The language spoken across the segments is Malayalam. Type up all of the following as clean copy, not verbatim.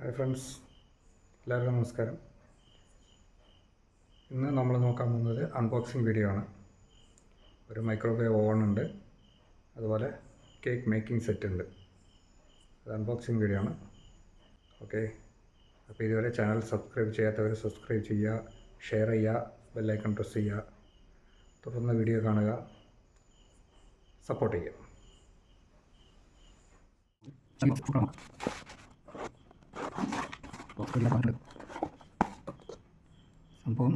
ഹായ് ഫ്രണ്ട്സ്, എല്ലാവർക്കും നമസ്കാരം. ഇന്ന് നമ്മൾ നോക്കാൻ പോകുന്നത് അൺബോക്സിങ് വീഡിയോ ആണ്. ഒരു മൈക്രോവേവ് ഓവൺ ഉണ്ട്, അതുപോലെ കേക്ക് മേക്കിംഗ് സെറ്റ് ഉണ്ട്. അത് അൺബോക്സിങ് വീഡിയോ ആണ്. ഓക്കെ, അപ്പോൾ ഇതുവരെ ചാനൽ സബ്സ്ക്രൈബ് ചെയ്യാത്തവർ സബ്സ്ക്രൈബ് ചെയ്യുക, ഷെയർ ചെയ്യുക, ബെല്ലൈക്കൺ പ്രസ് ചെയ്യുക, തുടർന്ന് വീഡിയോ കാണുക, സപ്പോർട്ട് ചെയ്യുക. സംഭവം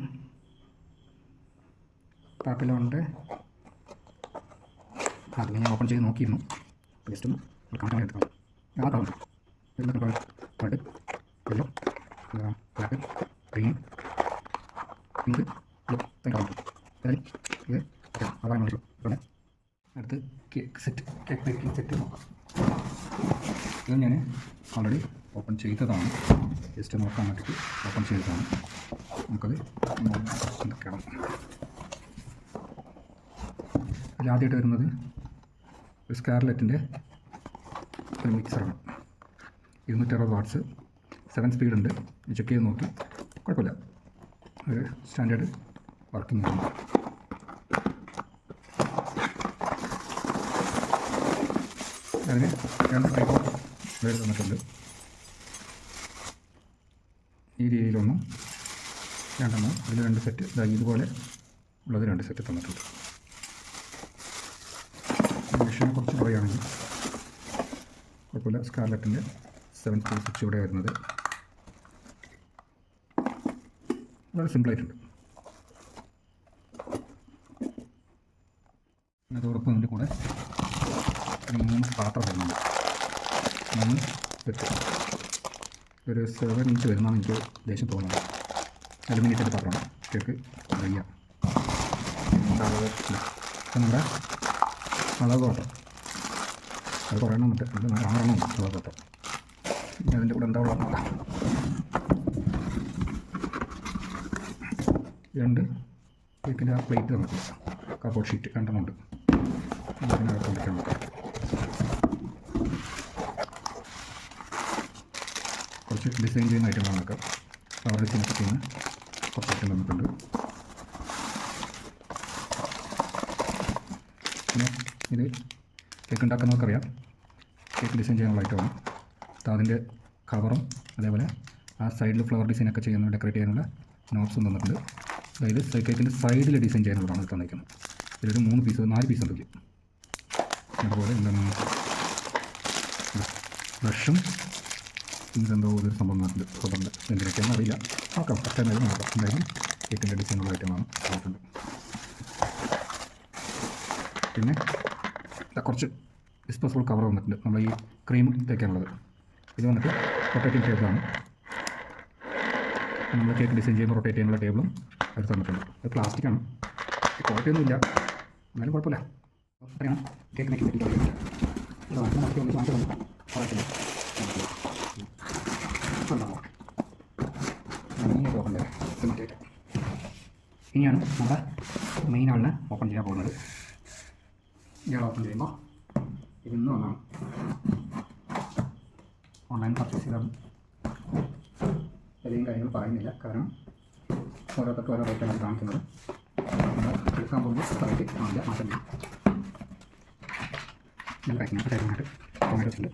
പാപ്പിലുണ്ട്. അതിൽ ഞാൻ ഓപ്പൺ ചെയ്ത് നോക്കിയിരുന്നു. ജസ്റ്റ് ഒന്ന് കാണാൻ എടുക്കാം. ആ colour red, yellow, black, green, pink, blue colour. ഇത് അതാണ് ഇവിടെ. അടുത്ത് കേക്ക് മേക്കിംഗ് സെറ്റ് നോക്കാം. ഇത് ഞാൻ ഓൾറെഡി ഓപ്പൺ ചെയ്തതാണ്. ജസ്റ്റ് നോക്കാൻ വേണ്ടിയിട്ട് ഓപ്പൺ ചെയ്തതാണ്. നമുക്കത് എന്തൊക്കെയാണ് അതിലാദ്യമായിട്ട് വരുന്നത് ഒരു സ്കാർലെറ്റിൻ്റെ ഒരു മിക്സറാണ്. 260 വാട്ട്സ്, 7 സ്പീഡ് ഉണ്ട്. ചെക്ക് ചെയ്ത് നോക്കി, കുഴപ്പമില്ല, ഒരു സ്റ്റാൻഡേർഡ് വർക്കിംഗ് ആണ്. അതിന് 2 ടൈപ്പ് ഓഫ് ബ്ലേഡ് തന്നിട്ടുണ്ട്. ഈ രീതിയിലൊന്നും 2 അതിൽ 2 സെറ്റ്, ഇതുപോലെ ഉള്ളത് 2 സെറ്റ് തന്നിട്ടുണ്ട്. മെഷീനെ കുറിച്ച് പറയുകയാണെങ്കിൽ കുഴപ്പമില്ല. സ്കാർലെറ്റിൻ്റെ 7 സ്പീഡ് സ്വിച്ച് ഇവിടെ വരുന്നത് വളരെ സിമ്പിളായിട്ടുണ്ട്. അതോടൊപ്പം ഇതിൻ്റെ കൂടെ 3 പാത്രം വരുന്നുണ്ട്. 3 സെറ്റ്, ഒരു 7 ഇഞ്ച് വരുന്നതാണ് എനിക്ക് ദേഷ്യം തോന്നുന്നത്. അലുമിനിയത്തിൻ്റെ പാത്രമാണ്. കേക്ക് വയ്യ നമ്മുടെ അളവ് പാത്രം, അത് കുറേ എണ്ണം ഉണ്ട്. അത് 6 എണ്ണം അളവ് പാത്രം. പിന്നെ അതിൻ്റെ കൂടെ എന്താ ഉള്ളത് നോക്കാം. 2 കേക്കിൻ്റെ ആ പ്ലേറ്റ് തന്നിട്ടില്ല, കാർഡ്ബോർഡ് ഷീറ്റ് 2 എണ്ണം ഉണ്ട്. അതിനകത്ത് കൊണ്ടിരിക്കാൻ നോക്കാം. കുറച്ച് ഡിസൈൻ ചെയ്യുന്ന ഐറ്റങ്ങളാണ് നോക്കാം. ഫ്ലവർ ഡിസൈനൊക്കെ ചെയ്യുന്ന കുറച്ച് ഐറ്റം തന്നിട്ടുണ്ട്. പിന്നെ ഇത് കേക്ക് ഉണ്ടാക്കുന്നവർക്കറിയാം, കേക്ക് ഡിസൈൻ ചെയ്യാനുള്ള ഐറ്റമാണ്. അതിൻ്റെ കവറും അതേപോലെ ആ സൈഡിൽ ഫ്ലവർ ഡിസൈനൊക്കെ ചെയ്യുന്ന ഡെക്കറേറ്റ് ചെയ്യാനുള്ള നോട്ട്സും തന്നിട്ടുണ്ട്. അതായത് കേക്കിൻ്റെ സൈഡിൽ ഡിസൈൻ ചെയ്യാനുള്ളതാണ് ഇത് തന്നിരിക്കുന്നത്. ഇതിലൊരു 4 പീസ് ഉണ്ട്. അതുപോലെ എന്താണ് ബ്രഷും ഇതെന്തോ ഒരു സംഭവം റബ്ബറിൻ്റെ എന്തിനൊക്കെയാണെന്ന് അറിയില്ല. നോക്കാം, ഫസ്റ്റ് ടൈം നോക്കാം. എന്തായാലും കേക്കിൻ്റെ ഡിസൈനുള്ള ഐറ്റമാണ് തന്നിട്ടുണ്ട്. പിന്നെ കുറച്ച് ഡിസ്പോസിബിൾ കവർ വന്നിട്ടുണ്ട്, നമ്മൾ ഈ ക്രീം തേക്കാനുള്ളത്. ഇത് വന്നിട്ട് റൊട്ടേറ്റിംഗ് ടേബിളാണ്. നമ്മൾ കേക്ക് ഡിസൈൻ ചെയ്യുമ്പോൾ റൊട്ടേറ്റ് ചെയ്യാനുള്ള ടേബിളും അത് തന്നിട്ടുണ്ട്. അത് പ്ലാസ്റ്റിക്കാണ്, ക്വാളിറ്റി ഒന്നുമില്ല, എന്നാലും കുഴപ്പമില്ല. അത്രയാണ് കേക്ക് മേക്കിംഗ് സെറ്റ്. ഇനിയാണ് നമ്മുടെ മെയിൻ ആളിനെ ഓപ്പൺ ചെയ്യാൻ പോകുന്നത്. ഇയാൾ ഓപ്പൺ ചെയ്യുമ്പോൾ ഇതൊന്നും ഒന്നാണ് ഓൺലൈൻ പർച്ചേസ് ചെയ്താണ്. വലിയ കാര്യങ്ങൾ പറയുന്നില്ല, കാരണം ഓരോരുത്തർക്കും ഓരോ റേറ്റാണ് കാണിക്കുന്നത്. എടുക്കാൻ പോകുമ്പോൾ റേറ്റ് കാണില്ല, മാറ്റമില്ല. ഞാൻ പാക്കിങ്ങൊക്കെ തരുന്നുണ്ട്. ടൊമാറ്റോസ് ഉണ്ട്.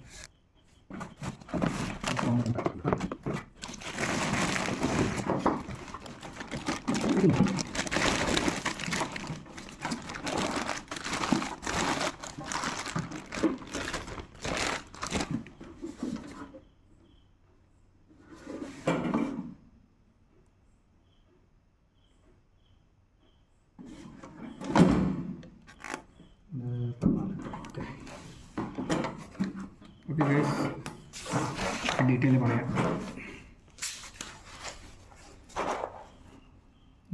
ഓക്കെ ഗൈസ്, ഡീറ്റെയിൽ പറയാം.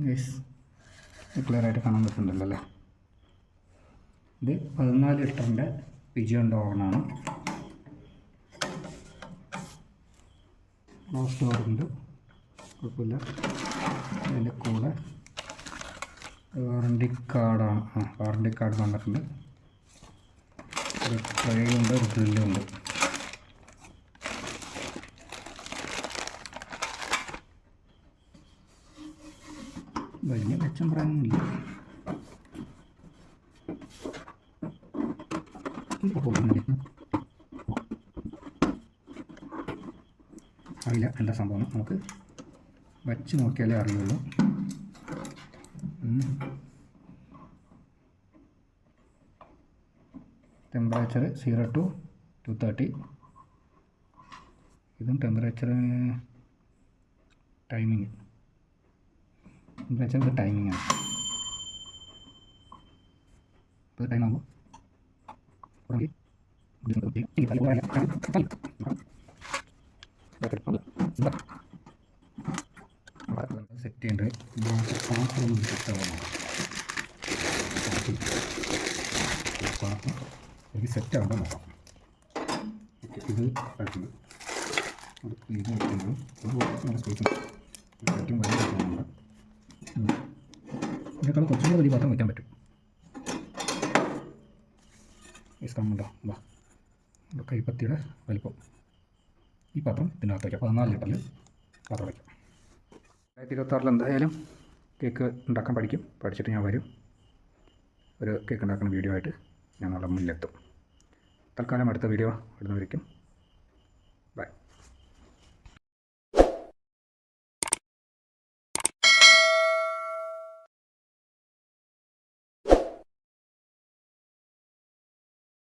ഗൈസ് ക്ലിയറായിട്ട് കാണാൻ പറ്റുന്നുണ്ടല്ലോ അല്ലേ? ഇത് 14 ലിറ്ററിൻ്റെ പിജിയോൺ ഓവനാണ്. ക്ലോസ് ഡോറുണ്ട്, കുഴപ്പമില്ല. അതിൻ്റെ കൂടെ വാറണ്ടി കാർഡ് വന്നിട്ടുണ്ട്. ഒരു ട്രേയുണ്ട്, ഒരു ഗ്രില്ലുണ്ട്. വലിയ മെച്ചം പറയാനൊന്നുമില്ല. അറിയില്ല എന്താ സംഭവം, നമുക്ക് വച്ച് നോക്കിയാലേ അറിയുള്ളൂ. Temperature 0 to 230. ഇതും ടെമ്പറേച്ചർ ടൈമിങ് ഇത് ടൈമിങ്ങാണ്. ഇപ്പോൾ ടൈം ആകുമ്പോൾ സെറ്റ് ചെയ്യേണ്ടത് പാത്രമൊന്നും സെറ്റാവാൻ പാത്രം എനിക്ക് സെറ്റാകുമ്പോൾ നോക്കാം. ഓക്കെ, ഇത് ആയിട്ടുണ്ട്. അത് ഇത് വെക്കുന്നത് നല്ല സ്പേസ് ഏറ്റവും വലിയ പാത്രമാണ്. ഇതിനേക്കാൾ കുറച്ചും കൂടെ വലിയ പാത്രം വയ്ക്കാൻ പറ്റും. ഈ സ്കമ്മുണ്ടോ, വാ കൈപ്പത്തിയുടെ വലിപ്പം. ഈ പാത്രം ഇതിനകത്ത് വയ്ക്കാം. 14 ലിറ്ററിൽ പാത്രം വയ്ക്കാം. 2026 എന്തായാലും കേക്ക് ഉണ്ടാക്കാൻ പഠിച്ചിട്ട് ഞാൻ വരും. ഒരു കേക്ക് ഉണ്ടാക്കുന്ന വീഡിയോ ആയിട്ട് ഞാൻ നമ്മുടെ മുന്നിലെത്തും. തൽക്കാലം അടുത്ത വീഡിയോ ഇടുന്നവരിക്കും